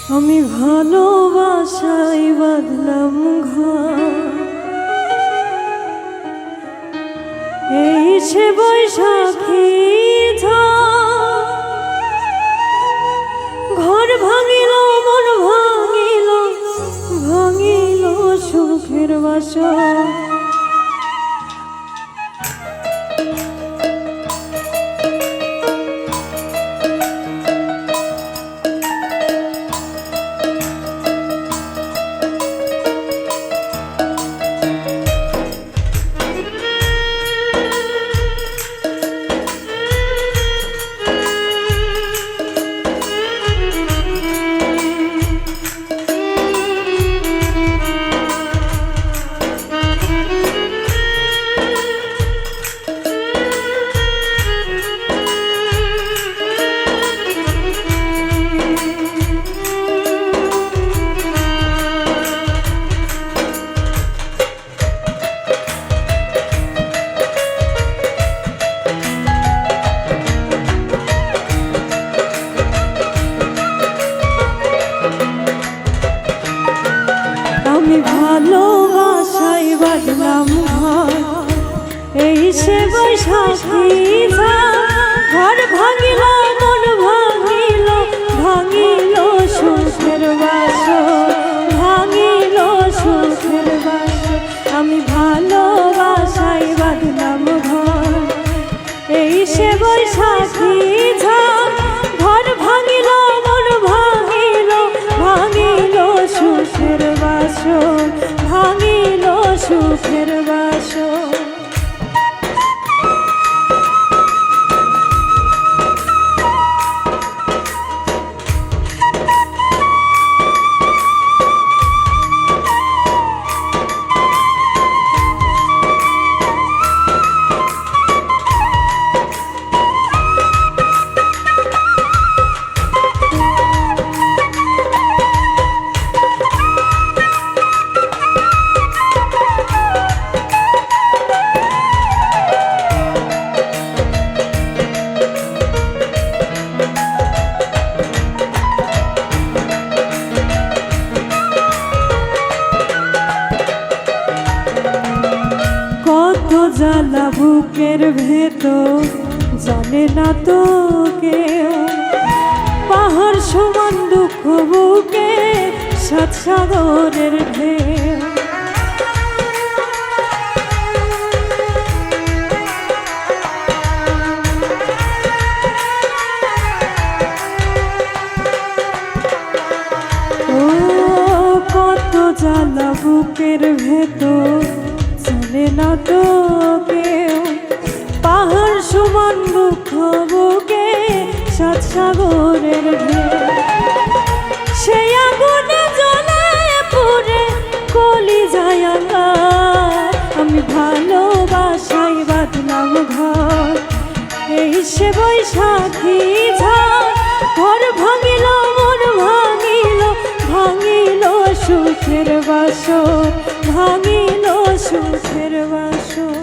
আমি ভালোবাসায় বাঁধলাম ঘর, এই সে বৈশাখী ঘর ভাঙিল, মন ভাঙিল, ভাঙিল সুখের বাসর। আমি ভালোবাসায় বাঁধলাম ঘর, এই সে বৈশাখী ঘর ভাঙিল, মন ভাঙিল, ভাঙিল সুখের বাসর, ভাঙিল সুখের বাসর। আমি ভালোবাসায় বাঁধলাম ঘর, এই সে বৈশাখী ঘর ভাঙিল, মন ভাঙিল, ভাঙিল সুখের বাসর, ভাঙিল সুখের বাসর। জ্বালা বুকের ভেতর জানে না তো কেউ, পাহাড় সমান দুঃখ বুকে সাত সাগরের ঢেউ। ও কত জ্বালা বুকের ভেতর জানে না তো কেউ, পাহাড় সমান দুঃখ বুকে সাত সাগরের ঢেউ। সেই আগুনে জ্বলে পুড়ে কলি যায় আঙ্গার, আমি ভালোবাসায় বাঁধলাম ঘর, এই সে বৈশাখী ঘর ভাঙিল, মন ভাঙিল, ভাঙিল সুখের বাসর, ভাঙিল সুখের বাসর।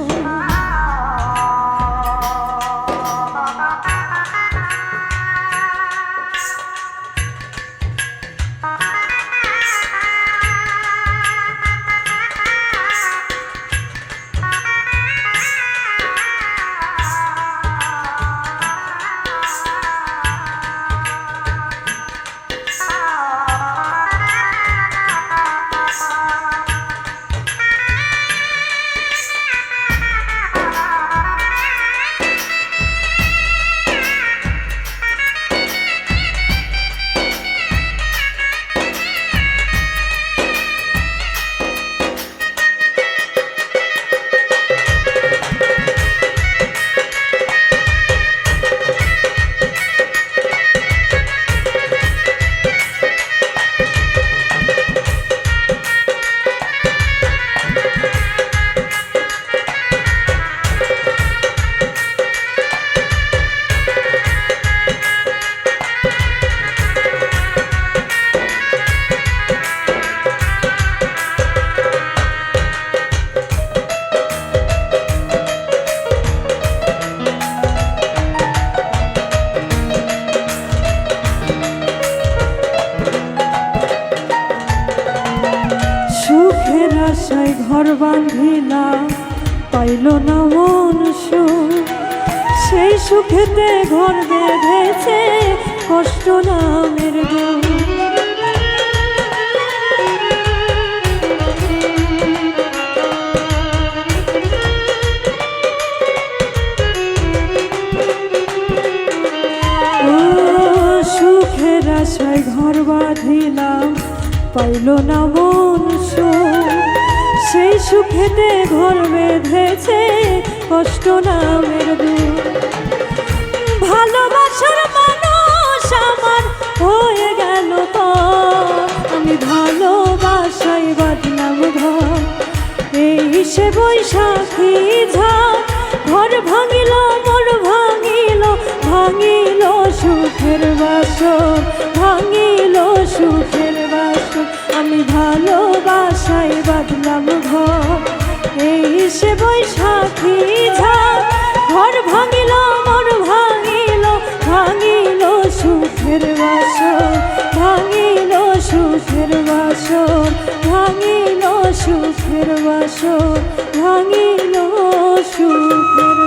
আশায় ঘর বাঁধিলাম পাইল না মন সুখ, সেই সুখেতে ঘর বেঁধেছে কষ্ট নামের দুঃখ। সুখের আশায় ঘর বাঁধিলাম পাইল না মন সুখ, সেই সুখেতে ঘর বেঁধেছে কষ্ট নামের দুঃখ। ভালোবাসার মানুষ আমার হয়ে গেল তো, আমি ভালোবাসায় বাঁধলাম ঘর, এই সে বৈশাখী ঝড় ঘর ভাঙিল মোর ভাঙিল, ভাঙিল সুখের বাসর, ভাঙিল সুখের বাসর। আমি ভালোবাসায় বাঁধলাম ঘর, এই সে বৈশাখী ঝড় ঘর ভাঙিল মোর ভাঙিল, ভাঙিল সুখের বাসর, ভাঙিল সুখের বাসর, ভাঙিল সুখের বাসর, ভাঙিল সুখের